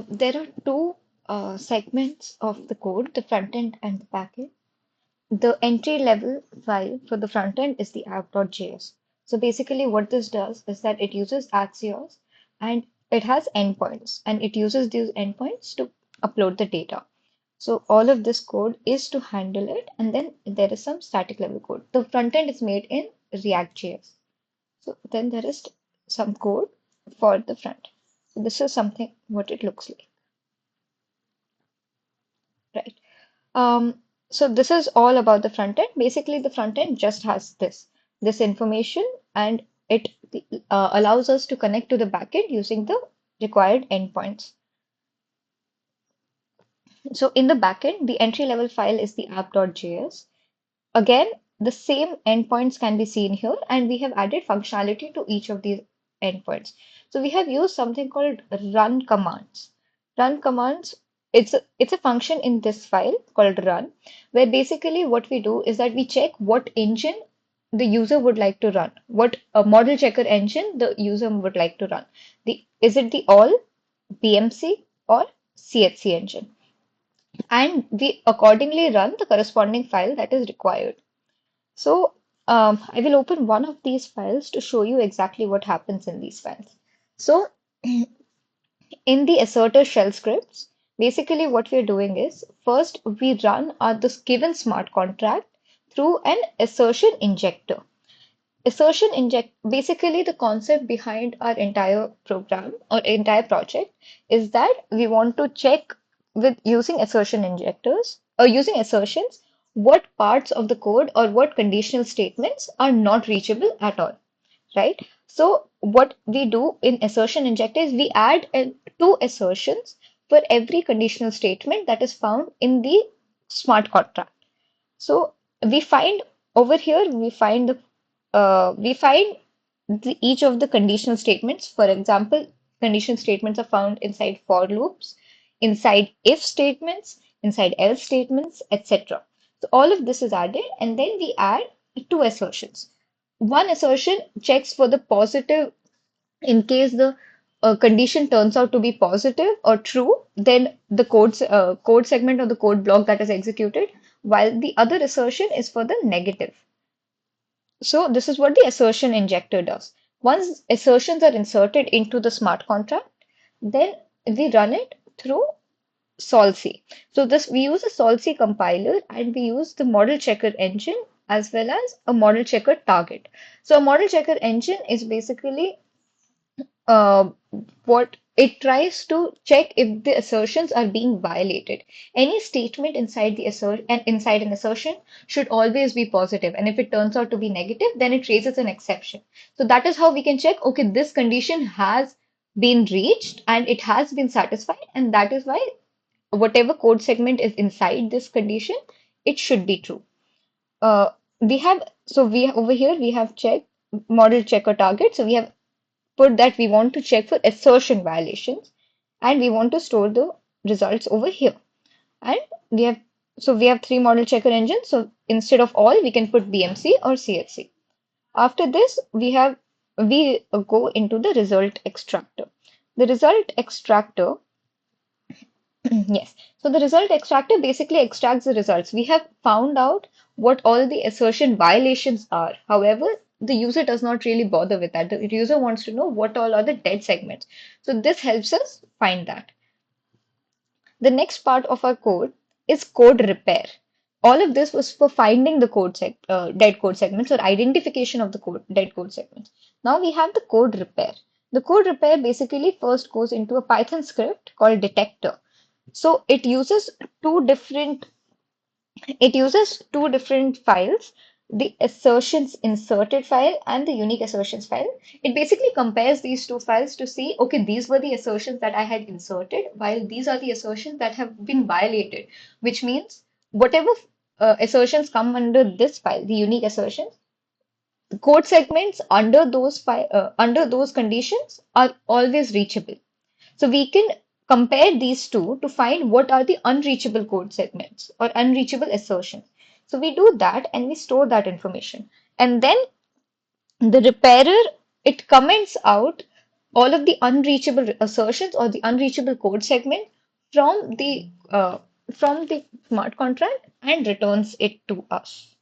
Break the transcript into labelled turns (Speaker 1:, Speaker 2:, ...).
Speaker 1: There are two segments of the code, the front end and the back end. The entry level file for the front end is the app.js. So basically what this does is that it uses Axios and it has endpoints and it uses these endpoints to upload the data. So all of this code is to handle it, and then there is some static level code. The front end is made in React.js. So then there is some code for the front. So this is something what it looks like, right? So this is all about the front end. Basically, the front end just has this information, and it allows us to connect to the backend using the required endpoints. So in the backend, the entry level file is the app.js. Again, the same endpoints can be seen here, and we have added functionality to each of these endpoints. So we have used something called run commands. Run commands, it's a function in this file called run, where basically what we do is that we check what engine the user would like to run, what a model checker engine the user would like to run. Is it the all, BMC, or CHC engine? And we accordingly run the corresponding file that is required. So I will open one of these files to show you exactly what happens in these files. So in the asserter shell scripts, basically what we're doing is first we run this given smart contract through an assertion injector. Assertion inject basically the concept behind our entire program or entire project is that we want to check with using assertion injectors or using assertions what parts of the code or what conditional statements are not reachable at all, right? So what we do in assertion injector is we add two assertions for every conditional statement that is found in the smart contract. So we find over here, we find each of the conditional statements. For example, conditional statements are found inside for loops, inside if statements, inside else statements, etc. So all of this is added, and then we add two assertions. One assertion checks for the positive in case the condition turns out to be positive or true, then the code segment or the code block that is executed, while the other assertion is for the negative. So this is what the assertion injector does. Once assertions are inserted into the smart contract, then we run it through Solc. So this we use a Solc compiler and we use the model checker engine as well as a model checker target. So a model checker engine is basically uh, what it tries to check if the assertions are being violated. Any statement inside the assert and inside an assertion should always be positive, and if it turns out to be negative, then it raises an exception. So that is how we can check, okay, this condition has been reached and it has been satisfied, and that is why whatever code segment is inside this condition, it should be true. We have so we over here we have checked model checker target. So we have put that we want to check for assertion violations and we want to store the results over here. And we have we have three model checker engines. So instead of all, we can put BMC or CHC. After this, we go into the result extractor. The result extractor, yes. So the result extractor basically extracts the results. We have found out what all the assertion violations are. However, the user does not really bother with that. The user wants to know what all are the dead segments. So this helps us find that. The next part of our code is code repair. All of this was for finding the dead code segments or identification of the dead code segments. Now we have the code repair. The code repair basically first goes into a Python script called detector. So it uses two different files, the assertions inserted file and the unique assertions file. It basically compares these two files to see, okay, these were the assertions that I had inserted, while these are the assertions that have been violated, which means whatever assertions come under this file, the unique assertions, the code segments under those conditions are always reachable. So we can compare these two to find what are the unreachable code segments or unreachable assertions. So we do that and we store that information. And then the repairer, it comments out all of the unreachable assertions or the unreachable code segment from the smart contract and returns it to us.